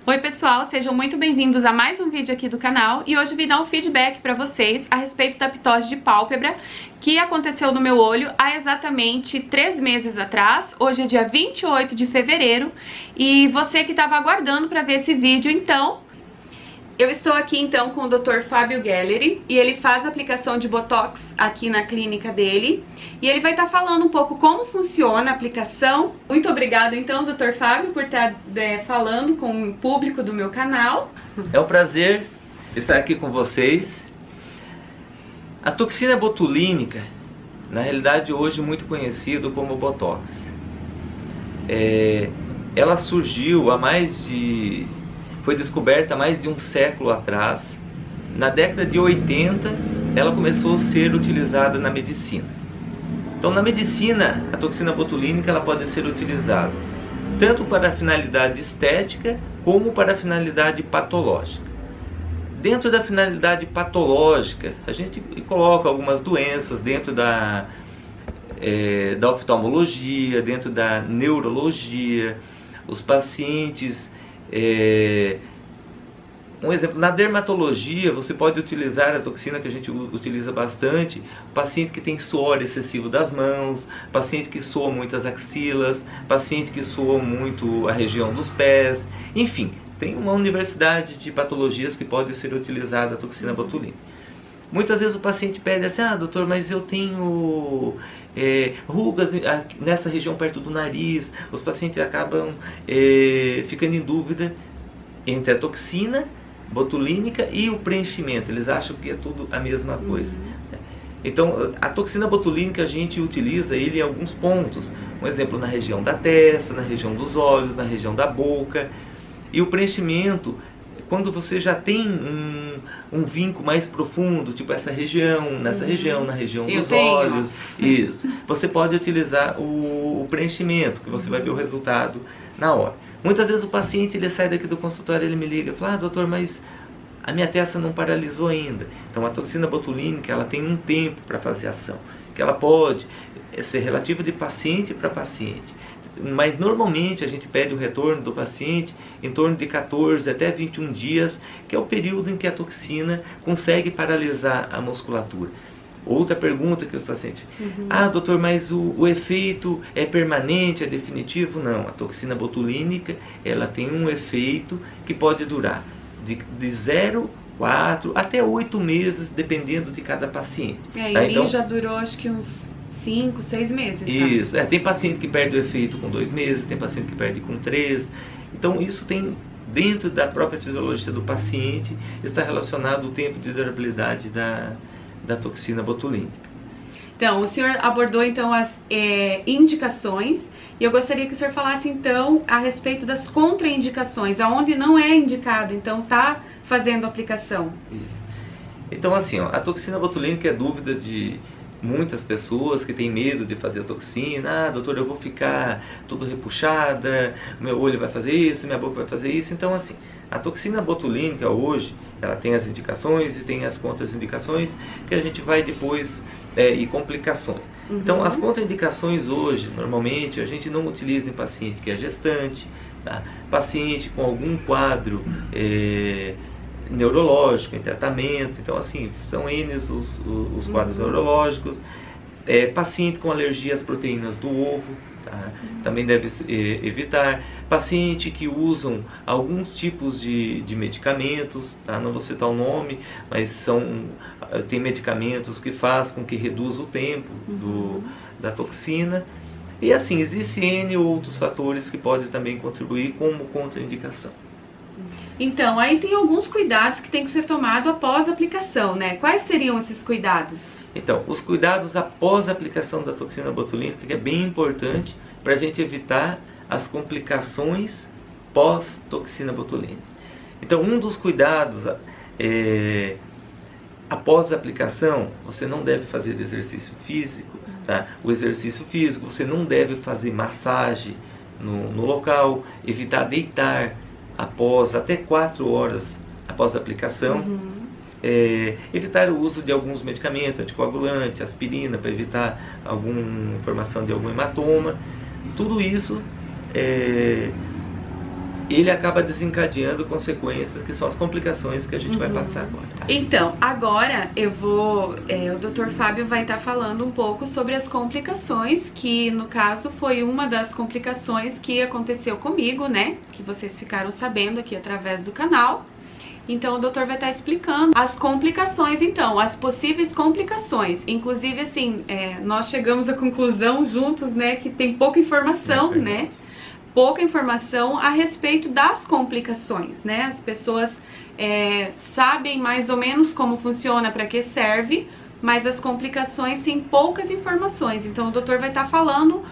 Oi pessoal, sejam muito bem-vindos a mais um vídeo aqui do canal e hoje eu vim dar um feedback para vocês a respeito da pitose de pálpebra que aconteceu no meu olho há exatamente 3 meses atrás. Hoje é dia 28 de fevereiro e você que estava aguardando para ver esse vídeo, então... Eu estou aqui então com o Dr. Fábio Gelleri e ele faz aplicação de Botox aqui na clínica dele e ele vai estar falando um pouco como funciona a aplicação. Muito obrigada então, Dr. Fábio, por estar falando com o público do meu canal. É um prazer estar aqui com vocês. A toxina botulínica, na realidade hoje muito conhecido como Botox, ela surgiu foi descoberta há mais de um século atrás. Na década de 80, ela começou a ser utilizada na medicina. Então, na medicina, a toxina botulínica ela pode ser utilizada tanto para a finalidade estética como para a finalidade patológica. Dentro da finalidade patológica, a gente coloca algumas doenças dentro da oftalmologia, dentro da neurologia, os pacientes... Um exemplo, na dermatologia você pode utilizar a toxina que a gente utiliza bastante, paciente que tem suor excessivo das mãos, paciente que soa muito as axilas, paciente que soa muito a região dos pés, enfim, tem uma universidade de patologias que pode ser utilizada a toxina botulínica. Muitas vezes o paciente pede assim, doutor, mas eu tenho rugas nessa região perto do nariz. Os pacientes acabam ficando em dúvida entre a toxina botulínica e o preenchimento. Eles acham que é tudo a mesma coisa. Então, a toxina botulínica a gente utiliza ele em alguns pontos. Um exemplo, na região da testa, na região dos olhos, na região da boca. E o preenchimento, quando você já tem um vinco mais profundo, tipo essa região, nessa região, na região dos olhos, isso. Você pode utilizar o preenchimento, que você vai ver o resultado na hora. Muitas vezes o paciente ele sai daqui do consultório, ele me liga e fala, doutor, mas a minha testa não paralisou ainda. Então a toxina botulínica ela tem um tempo para fazer ação, que ela pode ser relativa de paciente para paciente. Mas normalmente a gente pede o retorno do paciente em torno de 14 até 21 dias, que é o período em que a toxina consegue paralisar a musculatura. Outra pergunta que os pacientes... doutor, mas o efeito é permanente, é definitivo? Não, a toxina botulínica ela tem um efeito que pode durar de 0, 4 até 8 meses, dependendo de cada paciente. Em mim já durou acho que uns 5, 6 meses. Isso, tem paciente que perde o efeito com 2 meses, tem paciente que perde com 3. Então isso tem, dentro da própria fisiologia do paciente, está relacionado ao tempo de durabilidade da toxina botulínica. Então, o senhor abordou então as indicações, e eu gostaria que o senhor falasse então a respeito das contraindicações, aonde não é indicado, então tá fazendo a aplicação. Isso. Então assim, a toxina botulínica é dúvida de muitas pessoas que têm medo de fazer a toxina. Doutor, eu vou ficar tudo repuxada, meu olho vai fazer isso, minha boca vai fazer isso. Então assim, a toxina botulínica hoje, ela tem as indicações e tem as contraindicações que a gente vai depois, e complicações. Então as contraindicações hoje, normalmente, a gente não utiliza em paciente que é gestante, tá? Paciente com algum quadro neurológico em tratamento. Então assim, são N os quadros neurológicos. Paciente com alergia às proteínas do ovo, tá? Também deve evitar. Paciente que usam alguns tipos de medicamentos, tá? Não vou citar o nome, mas tem medicamentos que fazem com que reduza o tempo da toxina. E assim, existem N outros fatores que podem também contribuir como contraindicação. Então, aí tem alguns cuidados que tem que ser tomado após a aplicação, né? Quais seriam esses cuidados? Então, os cuidados após a aplicação da toxina botulínica, que é bem importante para a gente evitar as complicações pós-toxina botulínica. Então, um dos cuidados após a aplicação, você não deve fazer exercício físico, tá? O exercício físico, você não deve fazer massagem no local, evitar deitar após até 4 horas após a aplicação. Evitar o uso de alguns medicamentos, anticoagulante, aspirina, para evitar alguma formação de algum hematoma. Tudo isso ele acaba desencadeando consequências que são as complicações que a gente vai passar agora. Então, agora o Dr. Fábio vai estar falando um pouco sobre as complicações, que no caso foi uma das complicações que aconteceu comigo, né? Que vocês ficaram sabendo aqui através do canal. Então o doutor vai estar explicando as complicações, então, as possíveis complicações. Inclusive, assim, nós chegamos à conclusão juntos, né, que tem pouca informação, né? Pouca informação a respeito das complicações, né? As pessoas sabem mais ou menos como funciona, para que serve, mas as complicações têm poucas informações. Então o doutor vai estar falando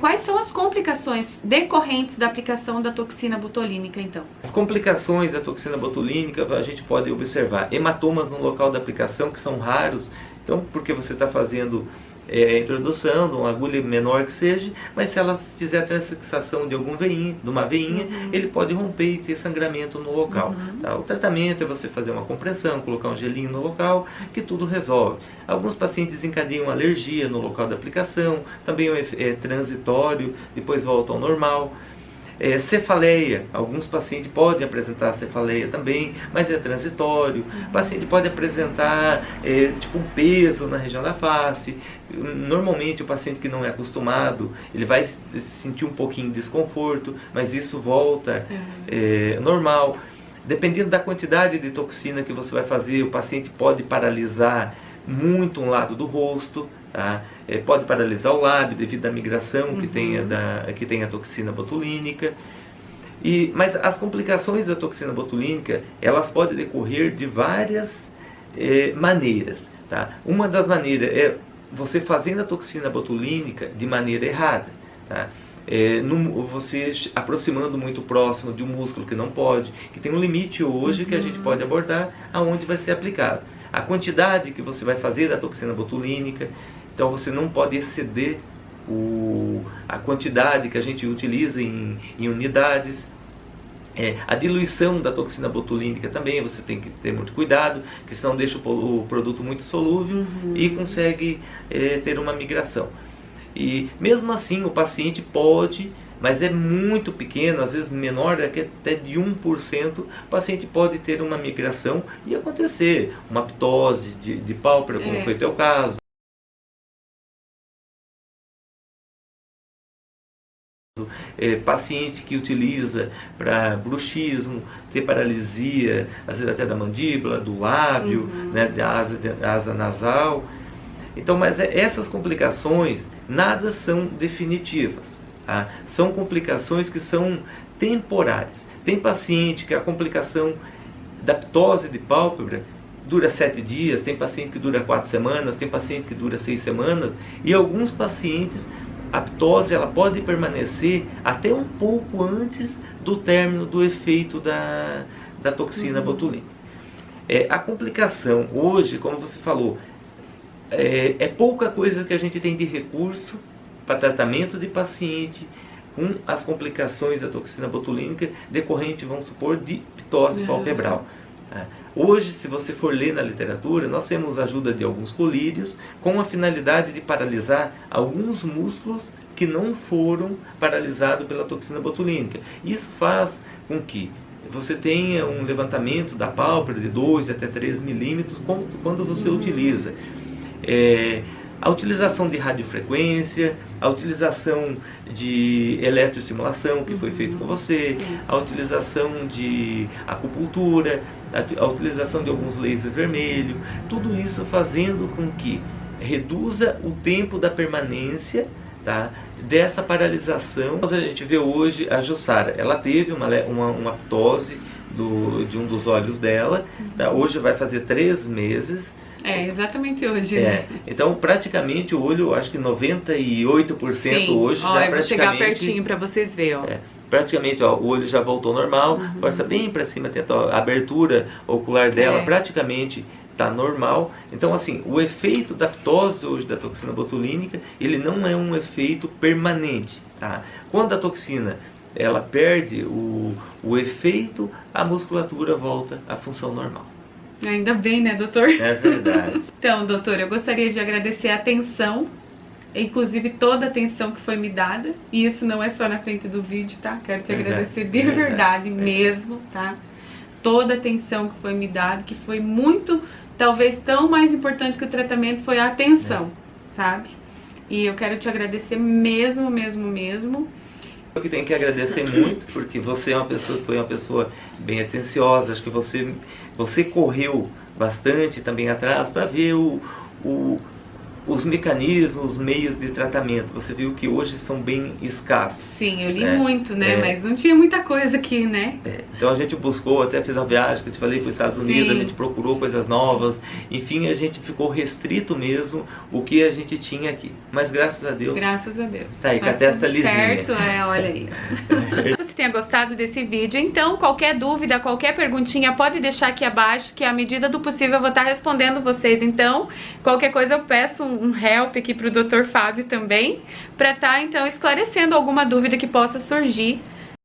quais são as complicações decorrentes da aplicação da toxina botulínica, então. As complicações da toxina botulínica, a gente pode observar hematomas no local da aplicação, que são raros, então porque você está fazendo a introdução de uma agulha menor que seja, mas se ela fizer a transfixação de uma veinha, ele pode romper e ter sangramento no local. Tá? O tratamento é você fazer uma compressão, colocar um gelinho no local, que tudo resolve. Alguns pacientes encadeiam alergia no local da aplicação, também é transitório, depois volta ao normal. Cefaleia, alguns pacientes podem apresentar cefaleia também, mas é transitório. O paciente pode apresentar tipo um peso na região da face. Normalmente o paciente que não é acostumado, ele vai sentir um pouquinho de desconforto, mas isso volta normal. Dependendo da quantidade de toxina que você vai fazer, o paciente pode paralisar muito um lado do rosto, tá? Pode paralisar o lábio devido à migração que tem a toxina botulínica. Mas as complicações da toxina botulínica, elas podem decorrer de várias maneiras. Tá? Uma das maneiras é você fazendo a toxina botulínica de maneira errada. Tá? Você aproximando muito próximo de um músculo que não pode, que tem um limite hoje que a gente pode abordar aonde vai ser aplicado. A quantidade que você vai fazer da toxina botulínica, então você não pode exceder a quantidade que a gente utiliza em unidades. A diluição da toxina botulínica também você tem que ter muito cuidado, que senão deixa o produto muito solúvel e consegue ter uma migração. E mesmo assim o paciente pode, mas é muito pequeno, às vezes menor, até de 1%, o paciente pode ter uma migração e acontecer uma ptose de pálpebra, como foi o teu caso. Paciente que utiliza para bruxismo, ter paralisia, às vezes até da mandíbula, do lábio, né, da asa nasal. Então, mas essas complicações, nada são definitivas. Tá? São complicações que são temporárias. Tem paciente que a complicação da ptose de pálpebra dura 7 dias, tem paciente que dura 4 semanas, tem paciente que dura 6 semanas, e alguns pacientes a ptose ela pode permanecer até um pouco antes do término do efeito da toxina botulínica. A complicação hoje, como você falou, é pouca coisa que a gente tem de recurso para tratamento de paciente com as complicações da toxina botulínica decorrente, vamos supor, de ptose palpebral. Hoje, se você for ler na literatura, nós temos a ajuda de alguns colírios com a finalidade de paralisar alguns músculos que não foram paralisados pela toxina botulínica. Isso faz com que você tenha um levantamento da pálpebra de 2 até 3 milímetros quando você utiliza. A utilização de radiofrequência, a utilização de eletroestimulação, que foi feito com você, a utilização de acupuntura, a utilização de alguns lasers vermelhos, tudo isso fazendo com que reduza o tempo da permanência, tá, dessa paralisação. A gente vê hoje a Jussara, ela teve uma ptose de um dos olhos dela, tá, hoje vai fazer 3 meses. Exatamente hoje, né? Então, praticamente o olho, acho que 98% Sim. hoje já praticamente... Eu vou chegar pertinho para vocês verem, ó. Praticamente, ó, o olho já voltou normal, força bem para cima, tenta, ó, a abertura ocular dela praticamente está normal. Então, assim, o efeito da ptose hoje da toxina botulínica, ele não é um efeito permanente, tá? Quando a toxina ela perde o efeito, a musculatura volta à função normal. Ainda bem, né, doutor? É verdade. Então, doutor, eu gostaria de agradecer a atenção inclusive toda a atenção que foi me dada, e isso não é só na frente do vídeo, tá? Quero te agradecer de verdade mesmo, tá? Toda a atenção que foi me dada, que foi muito, talvez tão mais importante que o tratamento, foi a atenção, sabe? E eu quero te agradecer mesmo, mesmo, mesmo. Eu que tenho que agradecer muito, porque você é uma pessoa que foi uma pessoa bem atenciosa. Acho que você correu bastante também atrás para ver os mecanismos, os meios de tratamento. Você viu que hoje são bem escassos. Sim, eu li muito, né? Mas não tinha muita coisa aqui, né? Então a gente buscou, até fez a viagem que eu te falei para os Estados Unidos, a gente procurou coisas novas. Enfim, a gente ficou restrito mesmo o que a gente tinha aqui. Mas graças a Deus. Graças a Deus. Tá aí com a testa lisinha. Certo, olha aí. Você tenha gostado desse vídeo, então qualquer dúvida, qualquer perguntinha pode deixar aqui abaixo, que à medida do possível eu vou estar respondendo vocês. Então, qualquer coisa eu peço um help aqui pro Dr. Fábio também, para estar então esclarecendo alguma dúvida que possa surgir